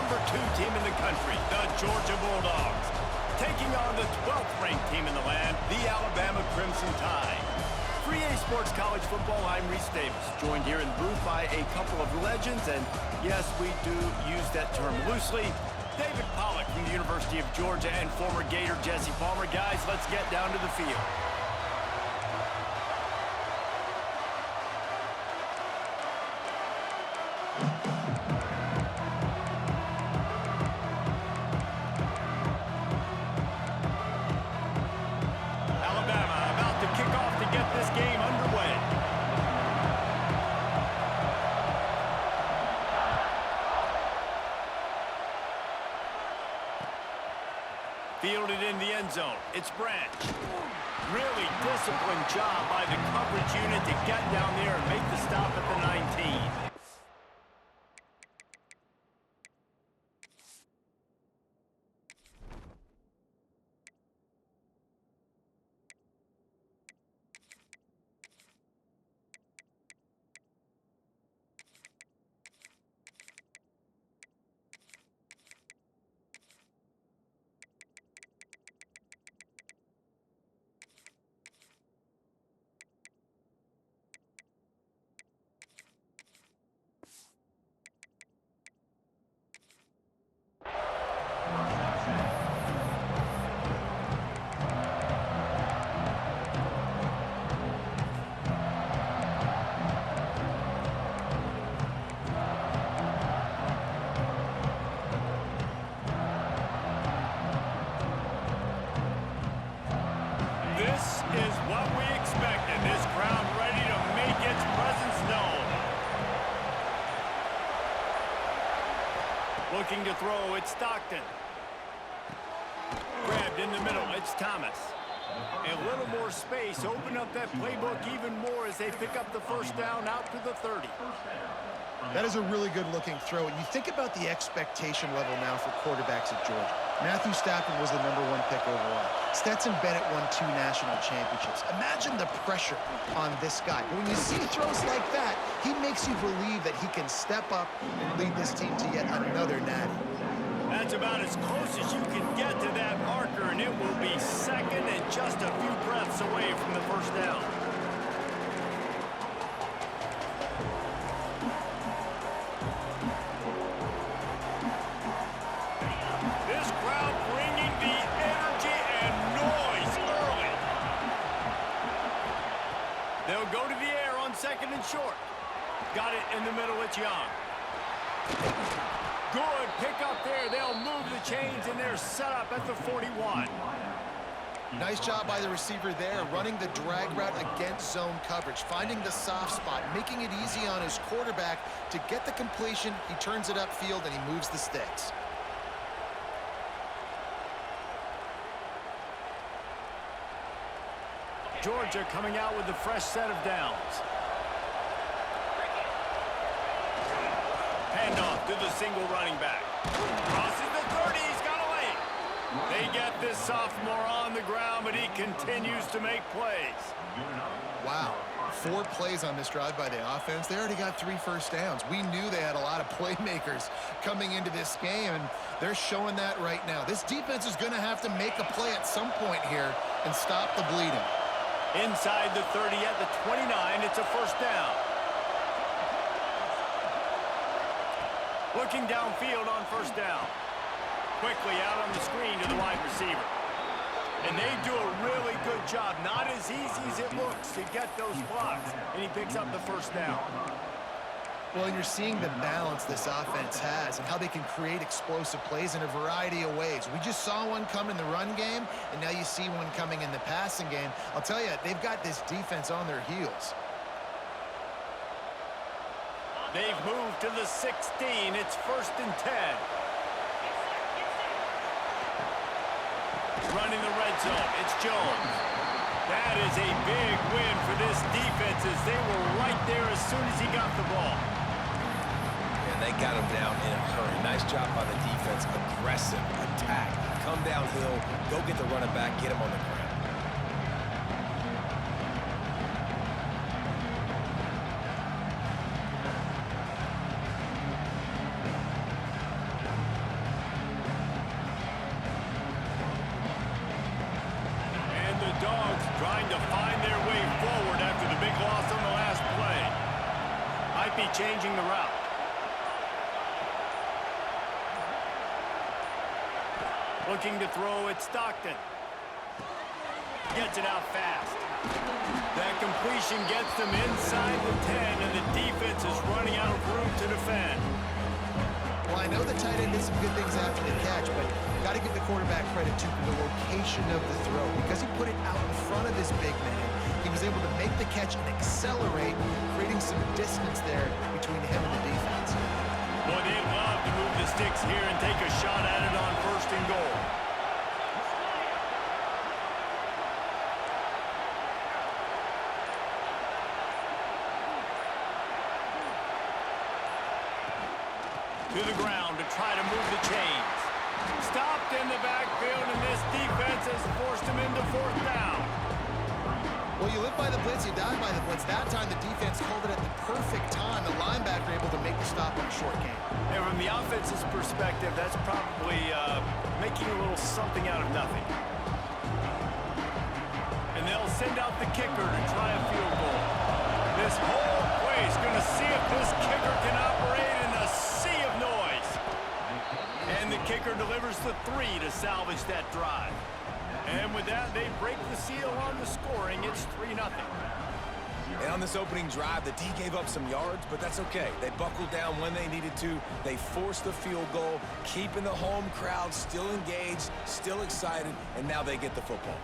number 2 team in the country, the Georgia Bulldogs, taking on the 12th ranked team in the land, the Alabama Crimson Tide. For EA Sports College Football, I'm Reese Davis, joined here in the booth by a couple of legends, and yes, we do use that term loosely. David Pollack from the University of Georgia and former Gator Jesse Palmer. Guys, let's get down to the field. Fielded in the end zone. It's Branch. Really disciplined job by the coverage unit to get down there and make the stop at the 19. This is what we expected. This crowd ready to make its presence known. Looking to throw, it's Stockton. Grabbed in the middle, it's Thomas. A little more space, open up that playbook even more as they pick up the first down out to the 30. That is a really good-looking throw. And you think about the expectation level now for quarterbacks at Georgia. Matthew Stafford was the #1 pick overall. Stetson Bennett won 2 national championships. Imagine the pressure on this guy. But when you see throws like that, he makes you believe that he can step up and lead this team to yet another natty. That's about as close as you can get to that marker, and it will be second and just a few breaths away from the first down. This crowd bringing the energy and noise early. They'll go to the air on second and short. Got it in the middle, it's Young. Good pick up there. They'll move the chains, and they're set up at the 41. Nice job by the receiver there, running the drag route against zone coverage, finding the soft spot, making it easy on his quarterback to get the completion. He turns it upfield, and he moves the sticks. Georgia coming out with a fresh set of downs. Handoff to the single running back. Crosses the 30, he's got a lane. They get this sophomore on the ground, but he continues to make plays. Wow, 4 plays on this drive by the offense. They already got 3 first downs. We knew they had a lot of playmakers coming into this game, and they're showing that right now. This defense is going to have to make a play at some point here and stop the bleeding. Inside the 30 at the 29, it's a first down. Looking downfield on first down. Quickly out on the screen to the wide receiver. And they do a really good job. Not as easy as it looks to get those blocks. And he picks up the first down. Well, and you're seeing the balance this offense has and how they can create explosive plays in a variety of ways. We just saw one come in the run game, and now you see one coming in the passing game. I'll tell you, they've got this defense on their heels. They've moved to the 16. It's first and 10. Running the red zone. It's Jones. That is a big win for this defense as they were right there as soon as he got the ball. And they got him down in a hurry. Nice job by the defense. Aggressive attack. Come downhill. Go get the running back. Get him on the ground. Trying to find their way forward after the big loss on the last play. Might be changing the route. Looking to throw at Stockton. Gets it out fast. That completion gets them inside the 10, and the defense is running out of room to defend. Well, I know the tight end did some good things after the catch, but got to give the quarterback credit, too, for the location of the throw. Because he put it out in front of this big man, he was able to make the catch and accelerate, creating some distance there between him and the defense. Boy, they'd love to move the sticks here and take a shot at it on 1st and goal. To the ground to try to move the chains. Stopped in the backfield, and this defense has forced him into 4th down. Well, you live by the blitz, you die by the blitz. That time, the defense called it at the perfect time. The linebacker able to make the stop on a short game. And from the offense's perspective, that's probably making a little something out of nothing. And they'll send out the kicker to try a field goal. This whole play is going to see if this kicker can operate in a sea of noise. And the kicker delivers the 3 to salvage that drive. And with that, they break the seal on the scoring. It's 3-0. And on this opening drive, the D gave up some yards, but that's okay. They buckled down when they needed to. They forced the field goal, keeping the home crowd still engaged, still excited, and now they get the football.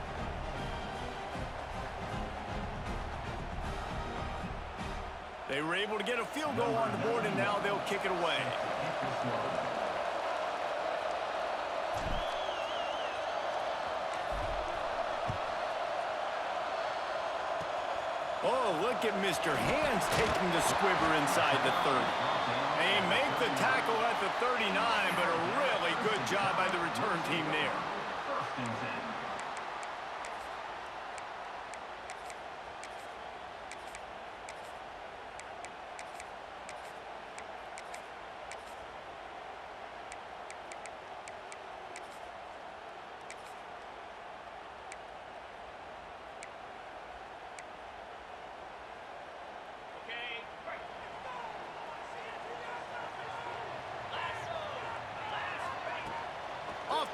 They were able to get a field goal on the board, and now they'll kick it away. Oh, look at Mr. Hands taking the squibber inside the 30. They make the tackle at the 39, but a really good job by the return team there.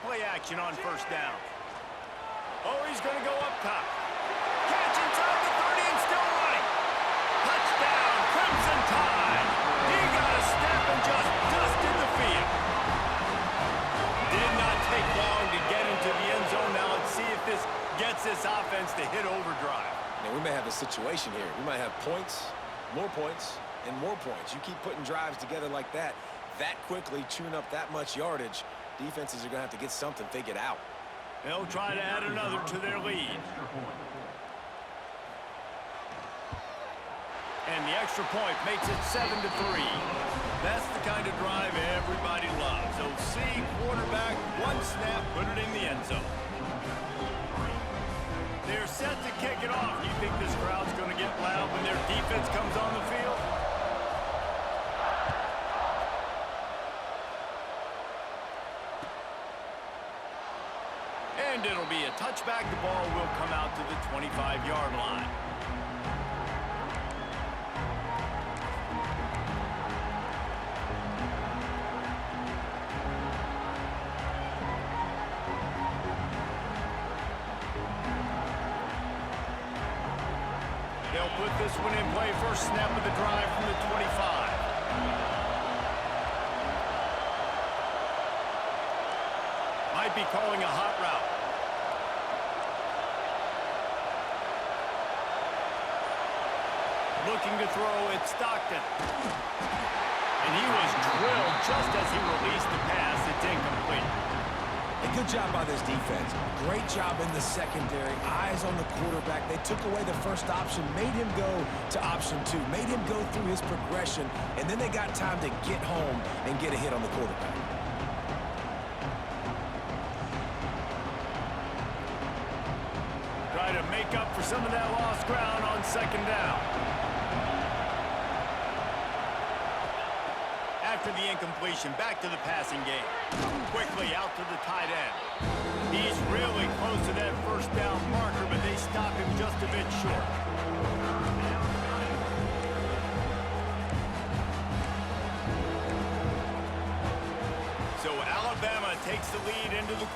Play action on 1st down. Oh, he's going to go up top. Catch inside the 30 and still running. Touchdown, Crimson Tide. He got a step and just dusted the field. Did not take long to get into the end zone. Now let's see if this gets this offense to hit overdrive. Now, we may have a situation here. We might have points, and more points. You keep putting drives together like that quickly, chewing up that much yardage, defenses are going to have to get something figured out. They'll try to add another to their lead. And the extra point makes it 7-3. That's the kind of drive everybody loves. OC, quarterback, one snap, put it in the end zone. They're set to kick it off. You think this crowd's going to get loud when their defense comes on the field? And it'll be a touchback. The ball will come out to the 25-yard line. They'll put this one in play. First snap of the drive from the 25. Might be calling a hot route. Looking to throw at Stockton. And he was drilled just as he released the pass. It's incomplete. A good job by this defense. Great job in the secondary. Eyes on the quarterback. They took away the first option, made him go to option 2, made him go through his progression, and then they got time to get home and get a hit on the quarterback. Try to make up for some of that lost ground on 2nd down. After the incompletion, back to the passing game. Quickly out to the tight end. He's really close to that 1st down marker, but they stop him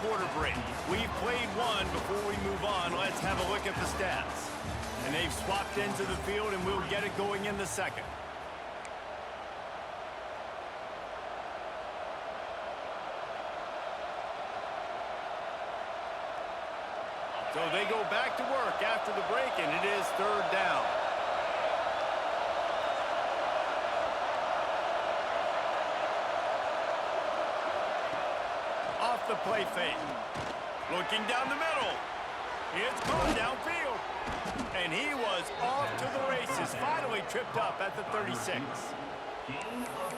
quarter break. We've played one. Before we move on, let's have a look at the stats. And they've swapped into the field, and we'll get it going in the second. So they go back to work after the break, and it is third down. Off the play fake. Looking down the middle. It's going downfield. And he was off to the races. Finally tripped up at the 36.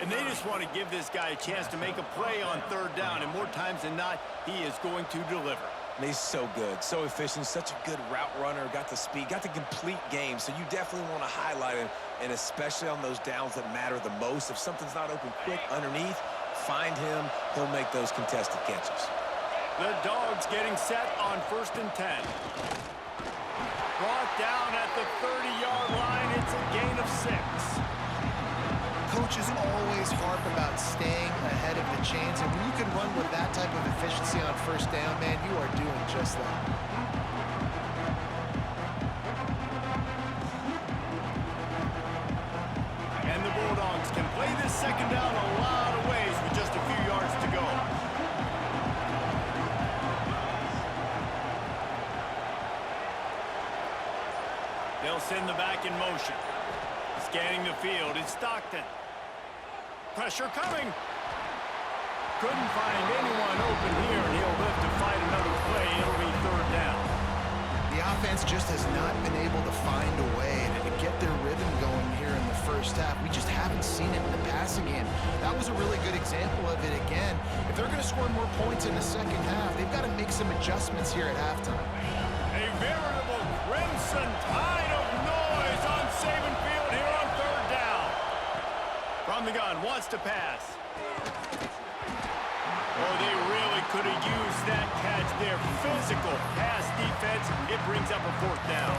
And they just want to give this guy a chance to make a play on third down. And more times than not, he is going to deliver. He's so good, so efficient, such a good route runner, got the speed, got the complete game. So you definitely want to highlight him, and especially on those downs that matter the most. If something's not open quick underneath, find him. He'll make those contested catches. The Dogs getting set on 1st and 10. Brought down at the 30-yard line. It's a gain of 6. Coaches always harp about staying ahead of the chains, and when you can run with that type of efficiency on 1st down, man, you are doing just that. And the Bulldogs can play this second down a lot of ways with just a few yards to go. They'll send the back in motion. Scanning the field, it's Stockton. Pressure coming. Couldn't find anyone open here, and he'll live to fight another play. It'll be third down. The offense just has not been able to find a way to get their rhythm going here in the first half. We just haven't seen it in the passing game. That was a really good example of it again. If they're going to score more points in the second half, they've got to make some adjustments here at halftime. A veritable crimson tide of noise on Saban Field here on third down. From the gun, wants to pass. Oh, they really could have used that catch there. Physical pass defense. It brings up a 4th down.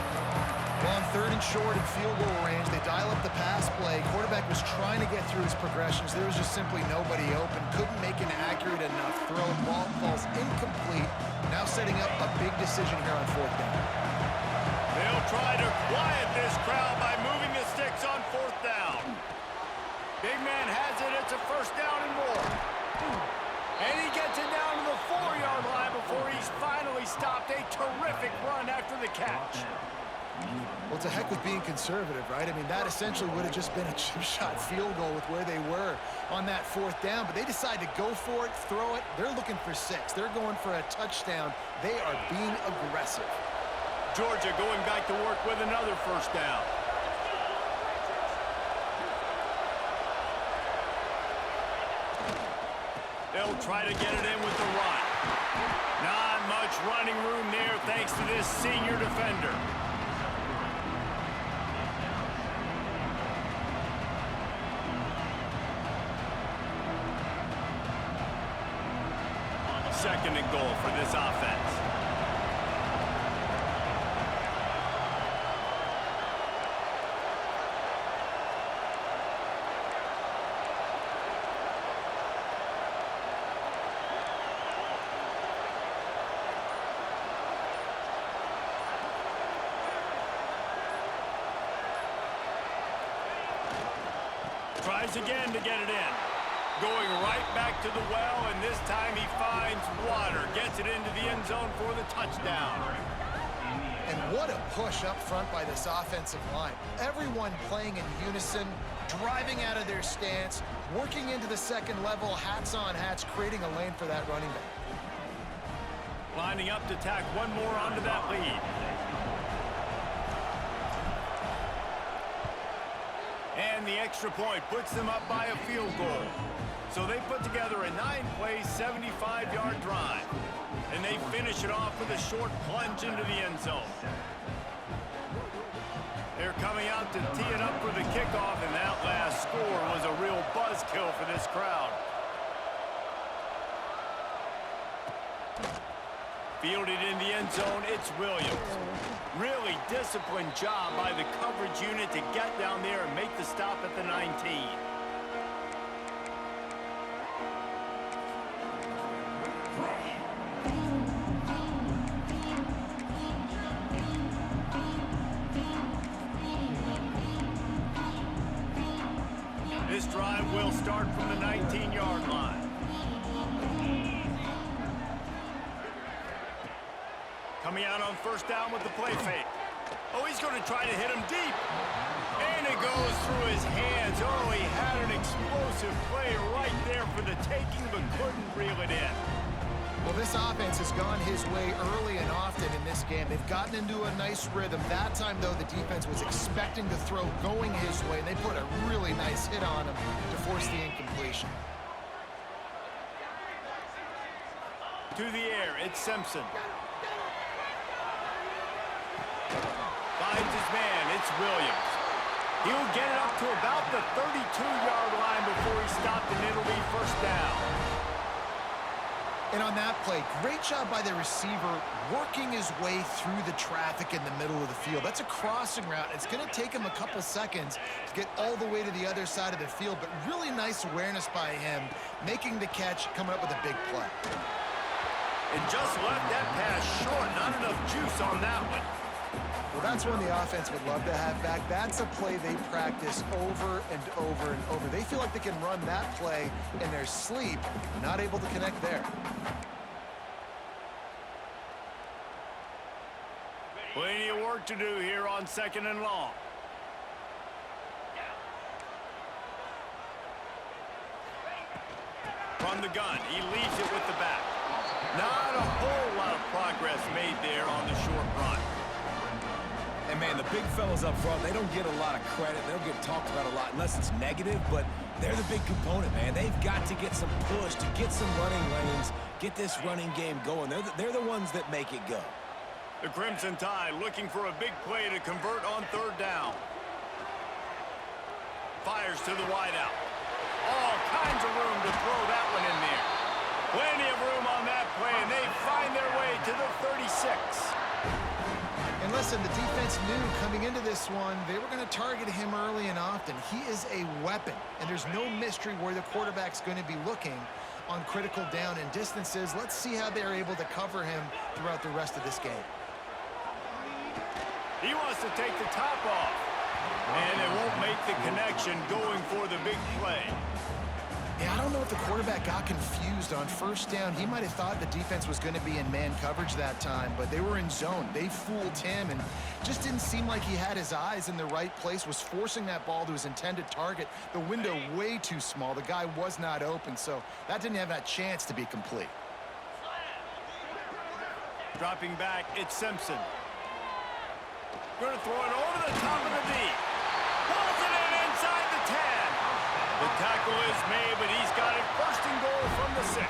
Well, on 3rd and short in field goal range, they dial up the pass play. Quarterback was trying to get through his progressions. There was just simply nobody open. Couldn't make an accurate enough throw. Ball falls incomplete. Now setting up a big decision here on 4th down. They'll try to quiet this crowd by moving the sticks on 4th down. Big man has it. It's a 1st down and more. And he gets it down to the 4-yard line before he's finally stopped. A terrific run after the catch. Well, it's a heck with being conservative, right? I mean, that essentially would have just been a chip shot field goal with where they were on that 4th down. But they decide to go for it, throw it. They're looking for 6. They're going for a touchdown. They are being aggressive. Georgia going back to work with another 1st down. They'll try to get it in with the run. Not much running room there thanks to this senior defender. Second and goal for this offense. Tries again to get it in. Going right back to the well, and this time he finds water. Gets it into the end zone for the touchdown. And what a push up front by this offensive line. Everyone playing in unison, driving out of their stance, working into the second level, hats on hats, creating a lane for that running back. Lining up to tack one more onto that lead. And the extra point puts them up by a field goal. So they put together a 9-play, 75-yard drive. And they finish it off with a short plunge into the end zone. They're coming out to tee it up for the kickoff, and that last score was a real buzzkill for this crowd. Fielded in the end zone, it's Williams. Really disciplined job by the coverage unit to get down there and make the stop at the 19. drive will start from the 19-yard line. Coming out on first down with the play fake. Oh, he's going to try to hit him deep. And it goes through his hands. Oh, he had an explosive play right there for the taking, but couldn't reel it in. Well, this offense has gone his way early and often in this game. They've gotten into a nice rhythm. That time, though, the defense was expecting the throw going his way, and they put a really nice hit on him to force the incompletion. To the air, it's Simpson. Finds his man, it's Williams. He'll get it up to about the 32-yard line before he stopped, and it'll be first down. And on that play, great job by the receiver working his way through the traffic in the middle of the field. That's a crossing route. It's going to take him a couple seconds to get all the way to the other side of the field, but really nice awareness by him, making the catch, coming up with a big play. And just left that pass short. Not enough juice on that one. Well, that's one the offense would love to have back. That's a play they practice over and over and over. They feel like they can run that play in their sleep, not able to connect there. Plenty of work to do here on second and long. From the gun, he leaves it with the back. Not a whole lot of progress made there on the short run. And, man, the big fellas up front, they don't get a lot of credit. They don't get talked about a lot unless it's negative, but they're the big component, man. They've got to get some push, to get some running lanes, get this running game going. They're the ones that make it go. The Crimson Tide looking for a big play to convert on third down. Fires to the wideout. All kinds of room to throw that one in there. Plenty of room on that play, and they find their way to the 36. And listen, the defense knew coming into this one, they were going to target him early and often. He is a weapon, and there's no mystery where the quarterback's going to be looking on critical down and distances. Let's see how they're able to cover him throughout the rest of this game. He wants to take the top off, and it won't make the connection going for the big play. Yeah, I don't know if the quarterback got confused on first down. He might have thought the defense was going to be in man coverage that time, but they were in zone. They fooled him and just didn't seem like he had his eyes in the right place, was forcing that ball to his intended target. The window way too small. The guy was not open, so that didn't have that chance to be complete. Dropping back, it's Simpson. Going to throw it over the top of the D. Pulls it in inside the 10. The tackle is made, but he's got it first and goal from the 6.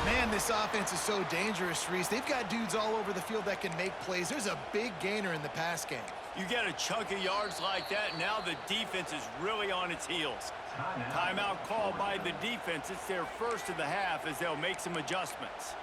Man, this offense is so dangerous, Reese. They've got dudes all over the field that can make plays. There's a big gainer in the pass game. You get a chunk of yards like that, now the defense is really on its heels. Timeout called by the defense. It's their first of the half as they'll make some adjustments.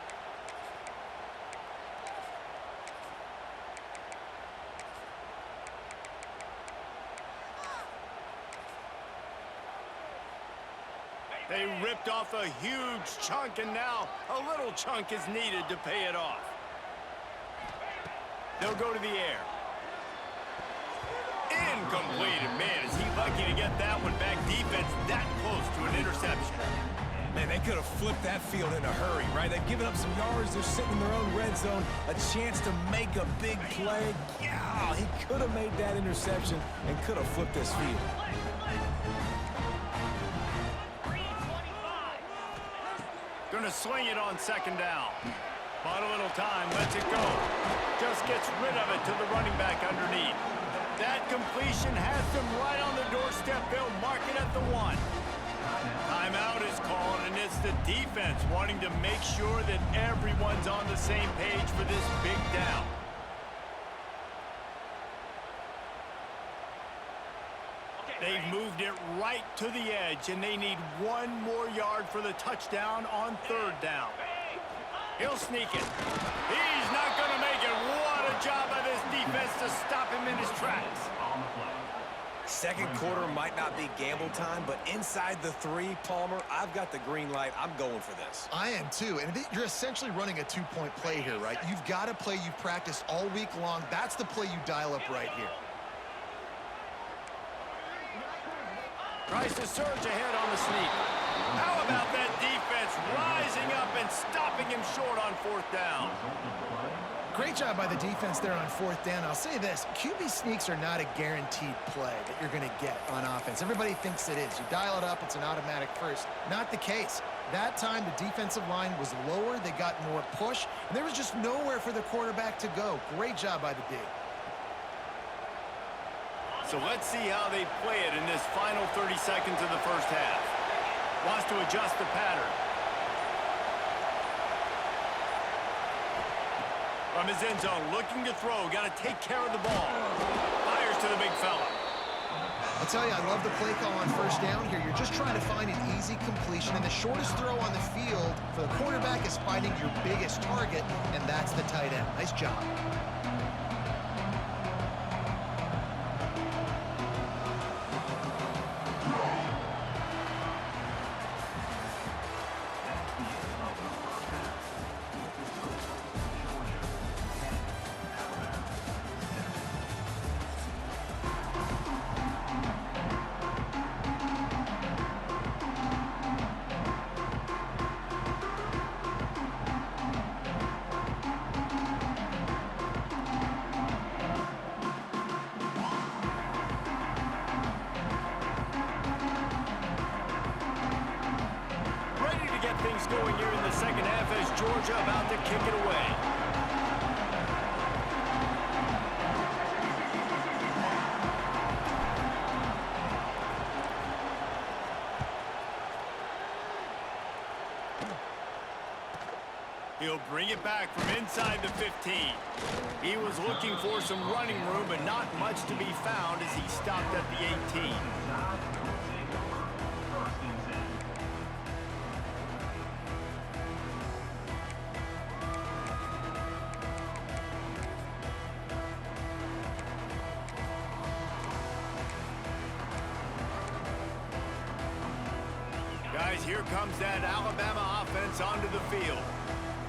They ripped off a huge chunk, and now a little chunk is needed to pay it off. They'll go to the air. Incomplete. Man, is he lucky to get that one back. Defense that close to an interception. Man, they could have flipped that field in a hurry, right? They've given up some yards. They're sitting in their own red zone. A chance to make a big play. Yeah, he could have made that interception and could have flipped this field. Going to sling it on second down. Bought a little time, lets it go. Just gets rid of it to the running back underneath. That completion has them right on the doorstep. They'll mark it at the 1. Timeout is called, and it's the defense wanting to make sure that everyone's on the same page for this big down. They've moved it right to the edge, and they need 1 more yard for the touchdown on third down. He'll sneak it. He's not going to make it. What a job by this defense to stop him in his tracks. Second quarter might not be gamble time, but inside the 3, Palmer, I've got the green light. I'm going for this. I am too, and you're essentially running a 2-point play here, right? You've got a play you've practiced all week long. That's the play you dial up right here. Tries to surge ahead on the sneak. How about that defense rising up and stopping him short on 4th down? Great job by the defense there on 4th down. I'll say this, QB sneaks are not a guaranteed play that you're going to get on offense. Everybody thinks it is. You dial it up, it's an automatic first. Not the case. That time, the defensive line was lower. They got more push, and there was just nowhere for the quarterback to go. Great job by the D. So let's see how they play it in this final 30 seconds of the first half. Wants to adjust the pattern. From his end zone, looking to throw. Got to take care of the ball. Fires to the big fella. I'll tell you, I love the play call on 1st down here. You're just trying to find an easy completion, and the shortest throw on the field for the quarterback is finding your biggest target, and that's the tight end. Nice job. Things going here in the second half as Georgia about to kick it away. He'll bring it back from inside the 15. He was looking for some running room, but not much to be found as he stopped at the 18. Guys, here comes that Alabama offense onto the field.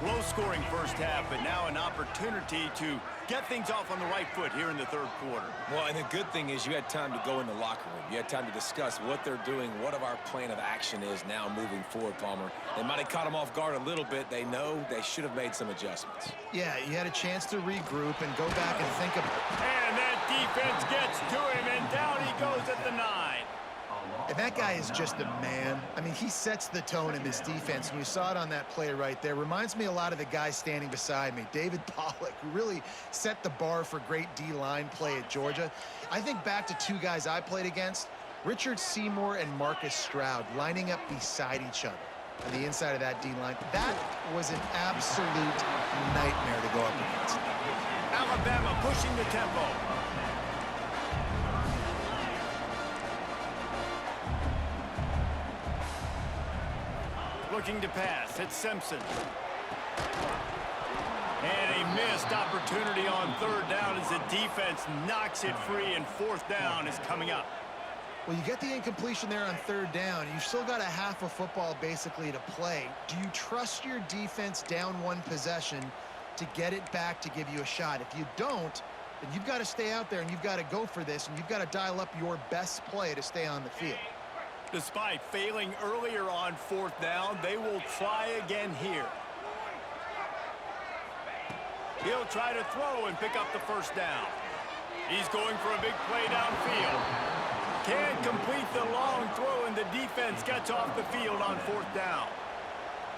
Low-scoring first half, but now an opportunity to get things off on the right foot here in the 3rd quarter. Well, and the good thing is you had time to go in the locker room. You had time to discuss what they're doing, what our plan of action is now moving forward, Palmer. They might have caught them off guard a little bit. They know they should have made some adjustments. Yeah, you had a chance to regroup and go back and think about it. And that defense gets to him, and down he goes at the 9. And that guy is just a man. I mean, he sets the tone in this defense, and you saw it on that play right there. Reminds me a lot of the guy standing beside me, David Pollock, who really set the bar for great D-line play at Georgia. I think back to 2 guys I played against, Richard Seymour and Marcus Stroud, lining up beside each other on the inside of that D-line. That was an absolute nightmare to go up against. Alabama pushing the tempo. Looking to pass. It's Simpson. And a missed opportunity on 3rd down as the defense knocks it free, and 4th down is coming up. Well, you get the incompletion there on 3rd down. You've still got a half of football basically to play. Do you trust your defense down 1 possession to get it back to give you a shot? If you don't, then you've got to stay out there and you've got to go for this, and you've got to dial up your best play to stay on the field. Despite failing earlier on 4th down, they will try again here. He'll try to throw and pick up the 1st down. He's going for a big play downfield. Can't complete the long throw, and the defense gets off the field on 4th down.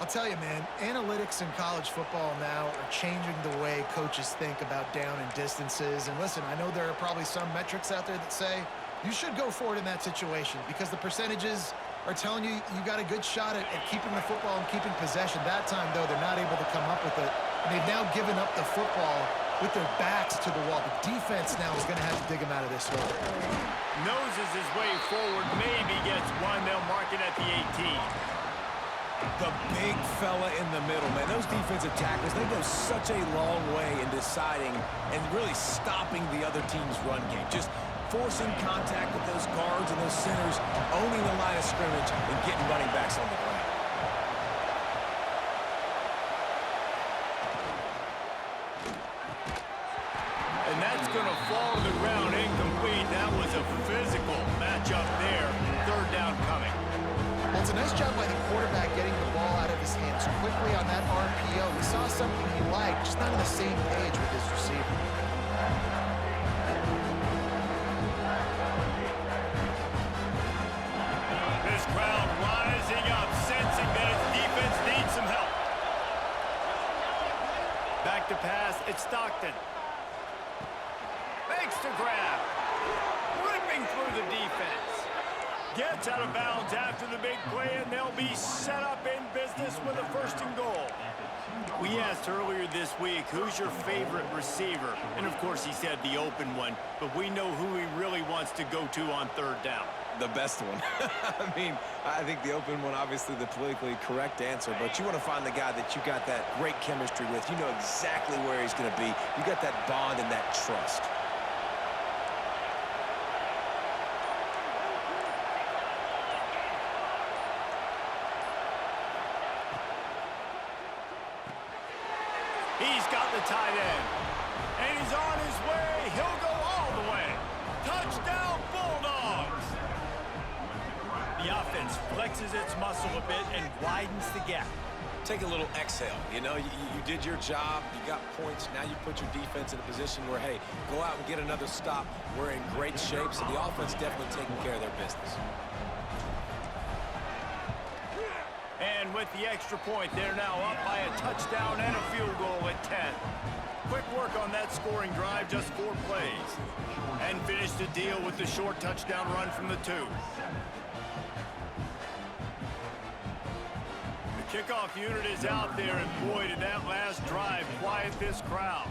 I'll tell you, man, analytics in college football now are changing the way coaches think about down and distances. And listen, I know there are probably some metrics out there that say you should go for it in that situation because the percentages are telling you you got a good shot at keeping the football and keeping possession. That time, though, they're not able to come up with it. And they've now given up the football with their backs to the wall. The defense now is going to have to dig them out of this hole. Noses his way forward, maybe gets 1. They'll mark it at the 18. The big fella in the middle, man. Those defensive tackles, they go such a long way in deciding and really stopping the other team's run game. Just forcing contact with those guards and those centers, owning the line of scrimmage, and getting running backs on the ground. And that's going to fall to the ground incomplete. That was a physical matchup there. 3rd down coming. Well, it's a nice job by the quarterback getting the ball out of his hands quickly on that RPO. We saw something he liked, just not on the same page with his receiver. This crowd rising up, sensing that its defense needs some help. Back to pass, it's Stockton. Makes the grab. Ripping through the defense. Gets out of bounds after the big play, and they'll be set up in business with a 1st and goal. We asked earlier this week, who's your favorite receiver? And, of course, he said the open one, but we know who he really wants to go to on 3rd down. The best one. I mean, I think the open one, obviously the politically correct answer, but you want to find the guy that you got that great chemistry with. You know exactly where he's going to be. You got that bond and that trust. He's got the tight end, and he's on his way. He'll go all the way. Touchdown, Bulldogs! The offense flexes its muscle a bit and widens the gap. Take a little exhale. You know, you did your job. You got points. Now you put your defense in a position where, hey, go out and get another stop. We're in great shape, so the offense definitely taking care of their business. And with the extra point, they're now up by a touchdown and a field goal at 10. Quick work on that scoring drive, just 4 plays. And finished the deal with the short touchdown run from the 2. The kickoff unit is out there, and boy, did that last drive quiet this crowd.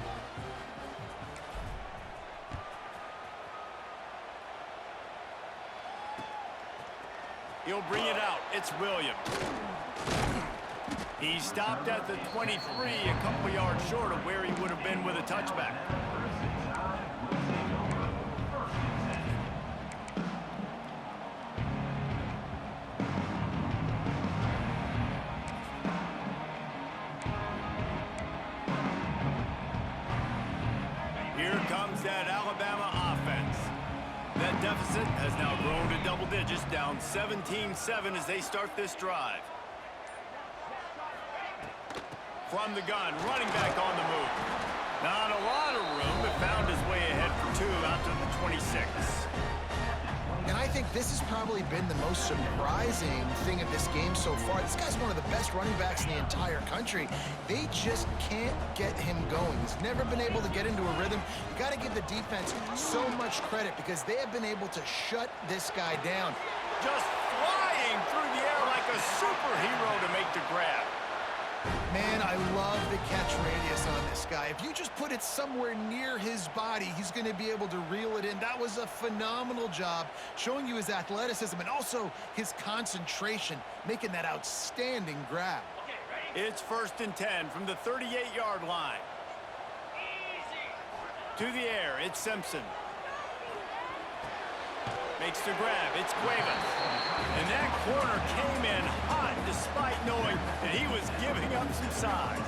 He'll bring it out. It's Williams. He stopped at the 23, a couple yards short of where he would have been with a touchback. Here comes that Alabama offense. That deficit has now grown to double digits, down 17-7 as they start this drive. From the gun, running back on the move. Not a lot of room, but found his way ahead for 2 out to the 26. And I think this has probably been the most surprising thing of this game so far. This guy's one of the best running backs in the entire country. They just can't get him going. He's never been able to get into a rhythm. You got to give the defense so much credit because they have been able to shut this guy down. Just flying through the air like a superhero to make the grab. Man, I love the catch radius on this guy. If you just put it somewhere near his body, he's going to be able to reel it in. That was a phenomenal job, showing you his athleticism and also his concentration, making that outstanding grab. It's 1st and 10 from the 38-yard line. To the air, it's Simpson. Makes the grab, it's Cuevas. And that corner came in hot despite knowing that he was giving up some size.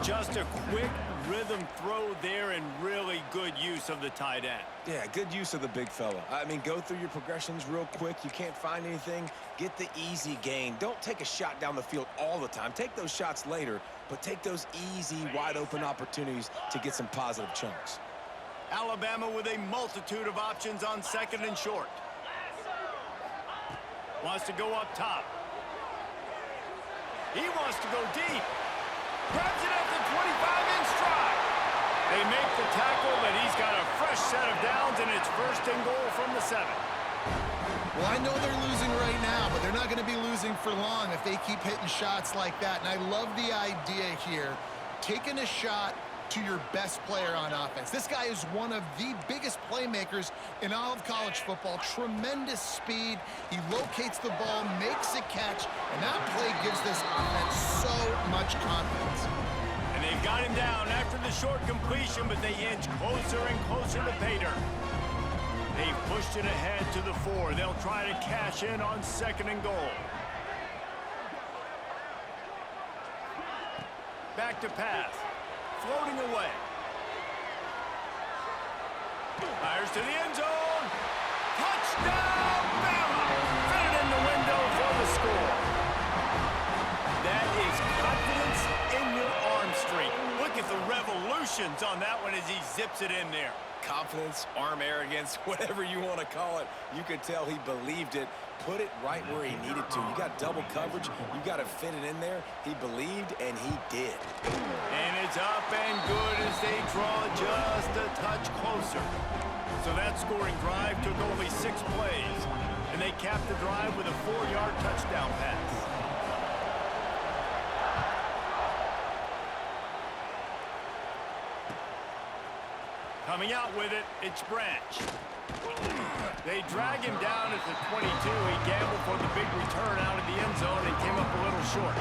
Just a quick rhythm throw there and really good use of the tight end. Yeah, good use of the big fella. I mean, go through your progressions real quick. You can't find anything. Get the easy gain. Don't take a shot down the field all the time. Take those shots later, but take those easy, wide-open opportunities to get some positive chunks. Alabama with a multitude of options on 2nd and short. Wants to go up top. He wants to go deep. Grabs it at the 25 in stride. They make the tackle, but he's got a fresh set of downs, and it's 1st and goal from the 7. Well, I know they're losing right now, but they're not going to be losing for long if they keep hitting shots like that. And I love the idea here, taking a shot to your best player on offense. This guy is one of the biggest playmakers in all of college football. Tremendous speed. He locates the ball, makes a catch, and that play gives this offense so much confidence. And they've got him down after the short completion, but they inch closer and closer to pay dirt. They've pushed it ahead to the 4. They'll try to cash in on 2nd and goal. Back to pass. Floating away. Fires to the end zone. Touchdown, Bama! with the revolutions on that one as he zips it in there. Confidence, arm arrogance, whatever you want to call it. You could tell he believed it, put it right where he needed to. You got double coverage. You got to fit it in there. He believed, and he did. And it's up and good as they draw just a touch closer. So that scoring drive took only 6 plays, and they capped the drive with a 4-yard touchdown pass. Coming out with it, it's Branch. They drag him down at the 22. He gambled for the big return out of the end zone and came up a little short.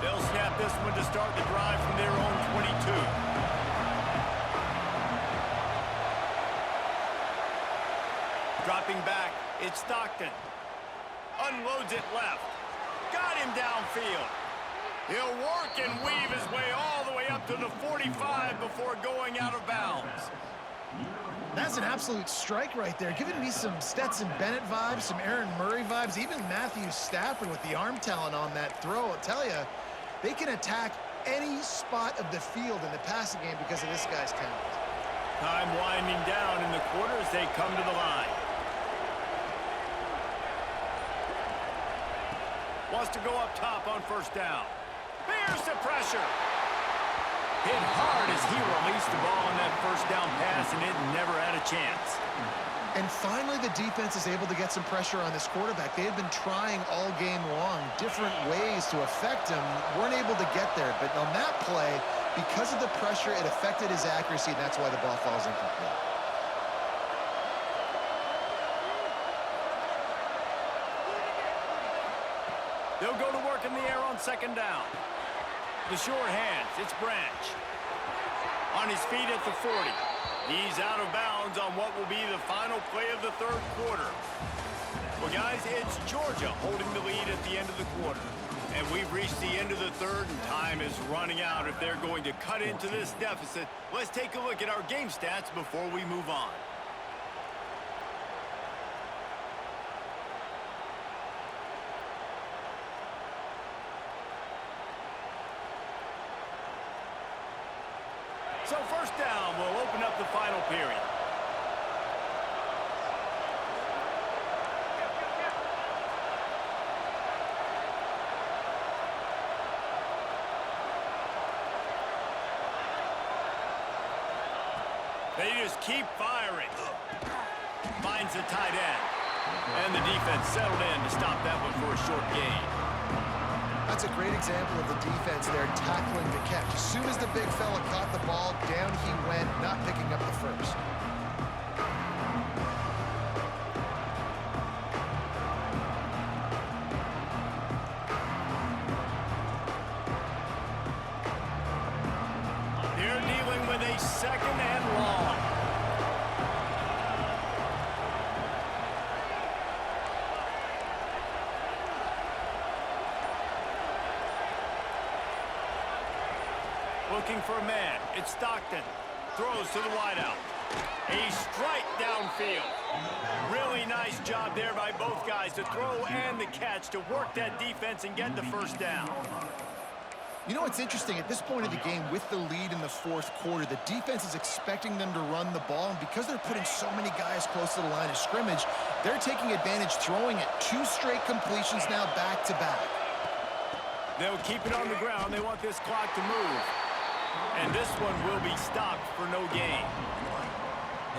They'll snap this one to start the drive from their own 22. Dropping back, it's Stockton. Unloads it left. Got him downfield. He'll work and weave his way all the way up to the 45 before going out of bounds. That's an absolute strike right there, giving me some Stetson Bennett vibes, some Aaron Murray vibes, even Matthew Stafford with the arm talent on that throw. I'll tell you, they can attack any spot of the field in the passing game because of this guy's talent. Time winding down in the quarter as they come to the line. Wants to go up top on first down. Here's the pressure. Hit hard as he released the ball on that first down pass, and it never had a chance. And finally, the defense is able to get some pressure on this quarterback. They had been trying all game long, different ways to affect him, weren't able to get there. But on that play, because of the pressure, it affected his accuracy, and that's why the ball falls incomplete. They'll go to work in the air on second down. The short hands, it's Branch. On his feet at the 40. He's out of bounds on what will be the final play of the third quarter. Well, guys, it's Georgia holding the lead at the end of the quarter. And we've reached the end of the third, and time is running out if they're going to cut into this deficit. Let's take a look at our game stats before we move on. So first down will open up the final period. They just keep firing. Finds the tight end. And the defense settled in to stop that one for a short gain. That's a great example of the defense there tackling the catch. As soon as the big fella caught the ball, down he went, not picking up the first. They're dealing with a second and long. Looking for a man. It's Stockton. Throws to the wideout. A strike downfield. Really nice job there by both guys to throw and the catch to work that defense and get the first down. You know what's interesting? At this point of the game, with the lead in the fourth quarter, the defense is expecting them to run the ball, and because they're putting so many guys close to the line of scrimmage, they're taking advantage, throwing it. 2 straight completions now back-to-back. They'll keep it on the ground. They want this clock to move. And this one will be stopped for no gain.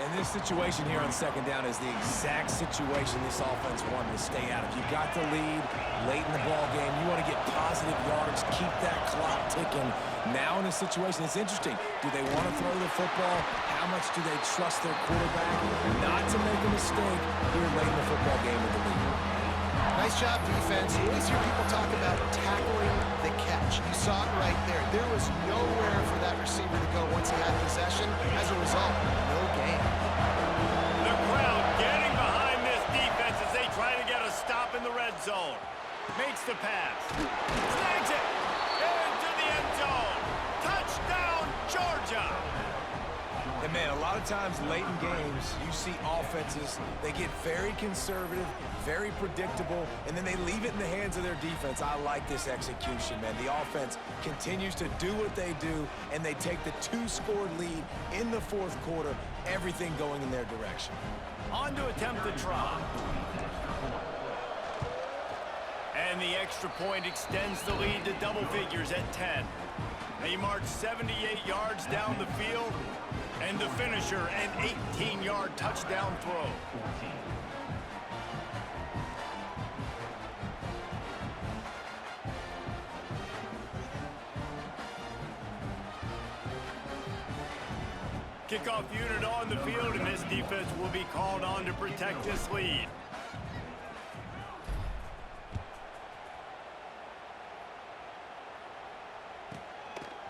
And this situation here on second down is the exact situation this offense wanted to stay out of. You've got the lead late in the ball game. You want to get positive yards, keep that clock ticking. Now in this situation, it's interesting. Do they want to throw the football? How much do they trust their quarterback not to make a mistake here late in the football game with the lead? Nice job, defense. You always hear people talk about tackling the catch. You saw it right there. There was nowhere for that receiver to go once he had possession. As a result, no gain. The crowd getting behind this defense as they try to get a stop in the red zone. Makes the pass. Snags it. Into the end zone. Touchdown, lot of times late in games, you see offenses, they get very conservative, very predictable, and then they leave it in the hands of their defense. I like this execution, man. The offense continues to do what they do, and they take the 2-score lead in the fourth quarter, everything going in their direction. On to attempt the try. And the extra point extends the lead to double figures at 10. They march 78 yards down the field, and the finisher, an 18-yard touchdown throw. Kickoff unit on the field, and this defense will be called on to protect this lead.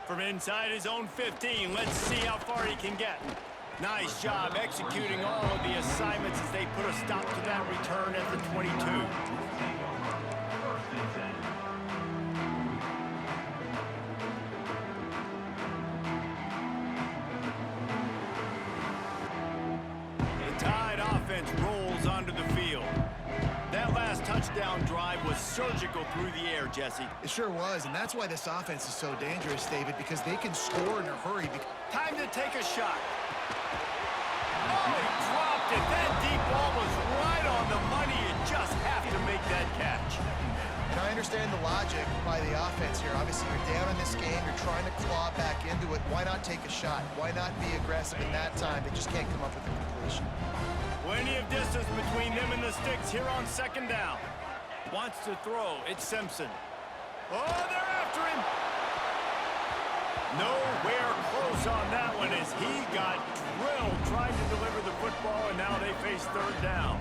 From inside his own 15, let's see how far he can get. Nice job executing all of the assignments as they put a stop to that return at the 22. The Tide offense rolls onto the field. That last touchdown drive was surgical through the air, Jesse. It sure was, and that's why this offense is so dangerous, David, because they can score in a hurry. Time to take a shot. Oh, he dropped it. That deep ball was right on the money. You just have to make that catch. And I understand the logic by the offense here. Obviously, you're down in this game. You're trying to claw back into it. Why not take a shot? Why not be aggressive in that time? They just can't come up with a completion. Plenty of distance between them and the sticks here on second down. Wants to throw. It's Simpson. Oh, they're after him. Nowhere close on that one as he got drilled trying to deliver the football, and now they face third down.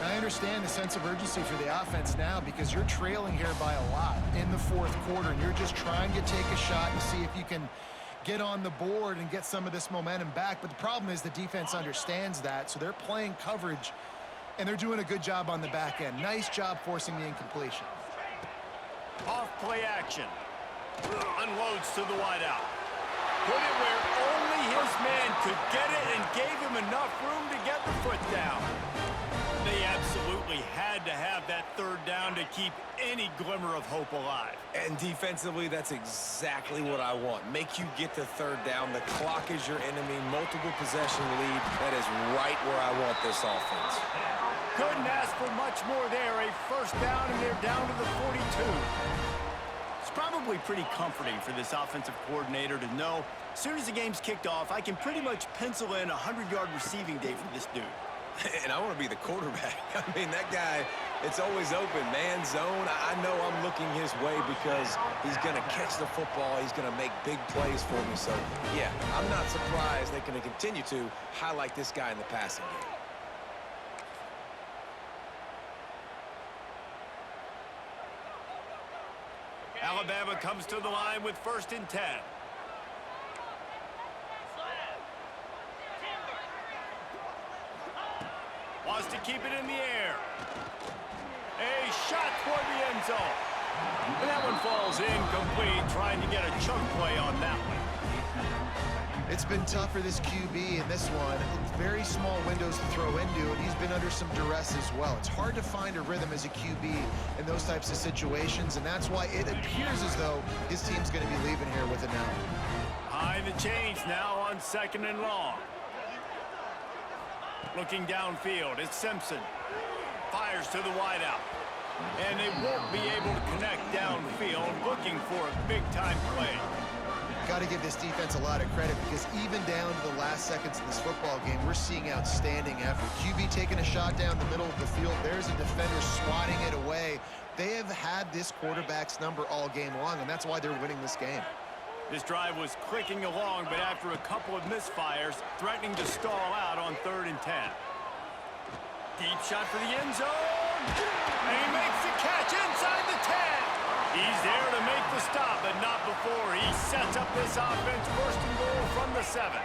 I understand the sense of urgency for the offense now because you're trailing here by a lot in the fourth quarter, and you're just trying to take a shot and see if you can get on the board and get some of this momentum back. But the problem is the defense understands that, so they're playing coverage, and they're doing a good job on the back end. Nice job forcing the incompletion. Off play action. Unloads to the wideout. Put it where only his man could get it and gave him enough room to get the foot down. They absolutely had to have that third down to keep any glimmer of hope alive. And defensively, that's exactly what I want. Make you get the third down. The clock is your enemy. Multiple possession lead. That is right where I want this offense. Couldn't ask for much more there. A first down, and they're down to the 42. It's probably pretty comforting for this offensive coordinator to know as soon as the game's kicked off, I can pretty much pencil in a 100-yard receiving day for this dude. And I want to be the quarterback. I mean, that guy, it's always open, man, zone. I know I'm looking his way because he's going to catch the football. He's going to make big plays for me. So, yeah, I'm not surprised they're going to continue to highlight this guy in the passing game. Alabama comes to the line with 1st and 10. Wants to keep it in the air. A shot toward the end zone. And that one falls incomplete, trying to get a chunk play on that one. It's been tough for this QB in this one. Very small windows to throw into, and he's been under some duress as well. It's hard to find a rhythm as a QB in those types of situations, and that's why it appears as though his team's going to be leaving here with an L. Behind the chains now on 2nd and long. Looking downfield, it's Simpson. Fires to the wideout. And they won't be able to connect downfield, looking for a big-time play. Got to give this defense a lot of credit because even down to the last seconds of this football game, we're seeing outstanding effort. QB taking a shot down the middle of the field. There's a defender swatting it away. They have had this quarterback's number all game long, and that's why they're winning this game. This drive was clicking along, but after a couple of misfires, threatening to stall out on 3rd and 10. Deep shot for the end zone. And he makes the catch inside the 10. He's there to make the stop, but not before he sets up this offense 1st and goal from the 7.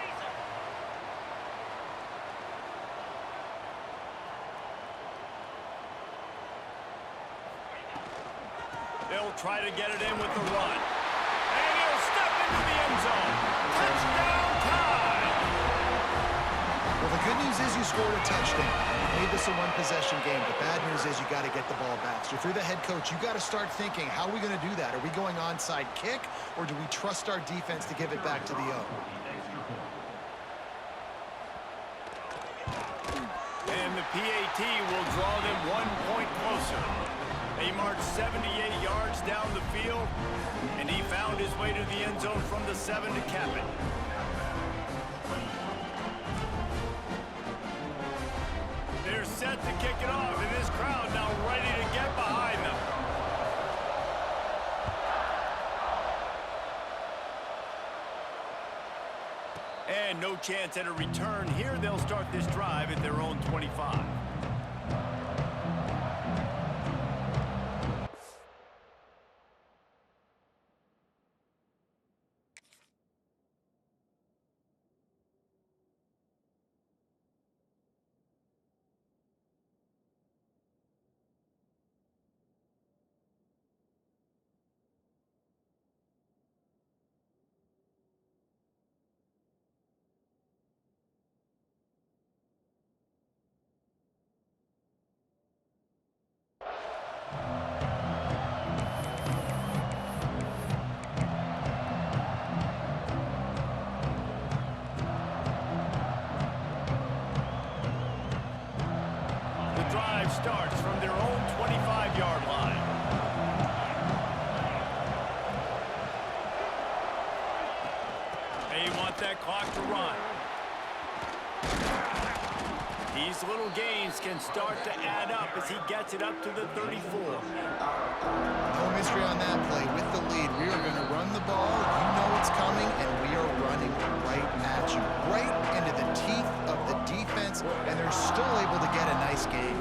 They'll try to get it in with the run. And he'll step into the end zone. Touchdown Tide! scored a touchdown. You made this a one-possession game. The bad news is you got to get the ball back. So if you're the head coach, you got to start thinking, how are we going to do that? Are we going onside kick, or do we trust our defense to give it back to the O? And the PAT will draw them 1 point closer. He marched 78 yards down the field, and he found his way to the end zone from the 7 to cap it. They're set to kick it off, and this crowd now ready to get behind them. And no chance at a return here. They'll start this drive at their own 25. Drive starts from their own 25-yard line. They want that clock to run. These little gains can start to add up as he gets it up to the 34. No mystery on that play. With the lead, we are going to run the ball. You know it's coming, and we are running right at you. Right into the teeth of the defense, and they're still able to get a nice game.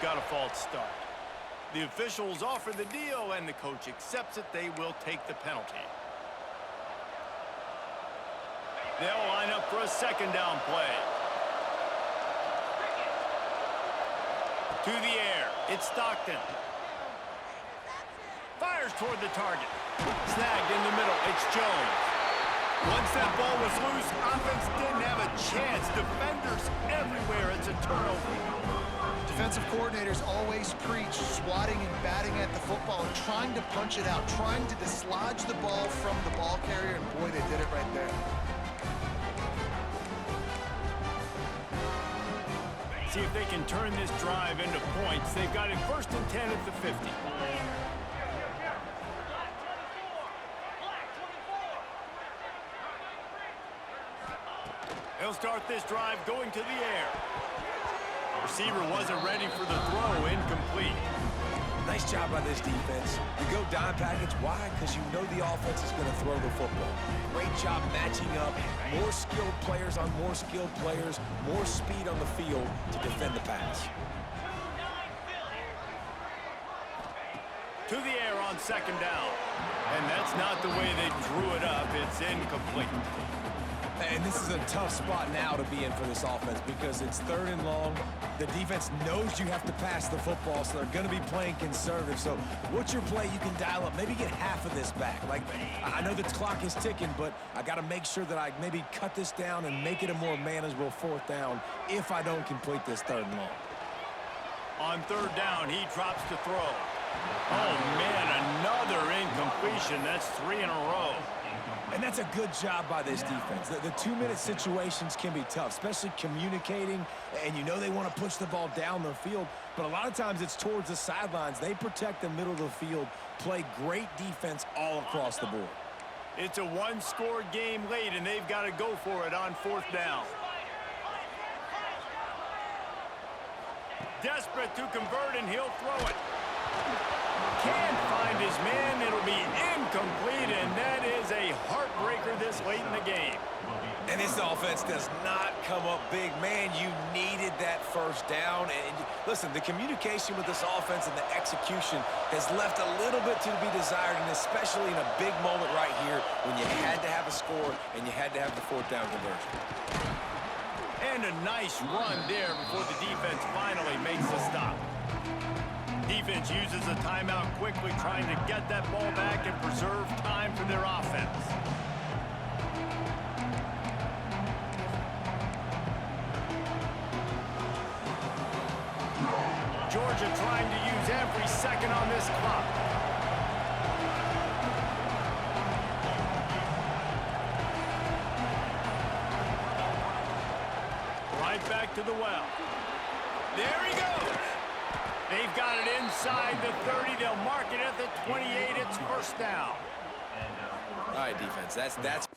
Got a false start. The officials offer the deal, and the coach accepts it. They will take the penalty. They'll line up for a second down play. To the air. It's Stockton. Fires toward the target. Snagged in the middle. It's Jones. Once that ball was loose, offense didn't have a chance. Defenders everywhere. It's a turnover. Defensive coordinators always preach swatting and batting at the football and trying to punch it out, trying to dislodge the ball from the ball carrier, and boy, they did it right there. See if they can turn this drive into points. They've got it 1st and 10 at the 50. They'll start this drive going to the air. Receiver wasn't ready for the throw. Incomplete. Nice job by this defense. You go dime package. Why? Because you know the offense is going to throw the football. Great job matching up. More skilled players on more skilled players. More speed on the field to defend the pass. To the air on second down. And that's not the way they drew it up. It's incomplete. And this is a tough spot now to be in for this offense because it's 3rd and long. The defense knows you have to pass the football, so they're going to be playing conservative. So what's your play you can dial up? Maybe get half of this back. Like, I know the clock is ticking, but I got to make sure that I maybe cut this down and make it a more manageable 4th down if I don't complete this 3rd and long. On 3rd down, he drops to throw. Oh, man, another incompletion. That's 3 in a row. And that's a good job by this defense. The 2-minute situations can be tough, especially communicating, and you know they want to push the ball down the field, but a lot of times it's towards the sidelines. They protect the middle of the field, play great defense all across the board. It's a one-score game late, and they've got to go for it on 4th down. Desperate to convert, and he'll throw it. Can't find his man. It'll be incomplete, and that is a heartbreaker this late in the game. And this offense does not come up big. Man, you needed that first down. And listen, the communication with this offense and the execution has left a little bit to be desired, and especially in a big moment right here when you had to have a score and you had to have the fourth down conversion. And a nice run there before the defense finally makes the stop. Defense uses a timeout quickly, trying to get that ball back and preserve time for their offense. Georgia trying to use every second on this clock. Right back to the well. There he goes. They've got it inside the 30. They'll mark it at the 28. It's first down. All right, defense. That's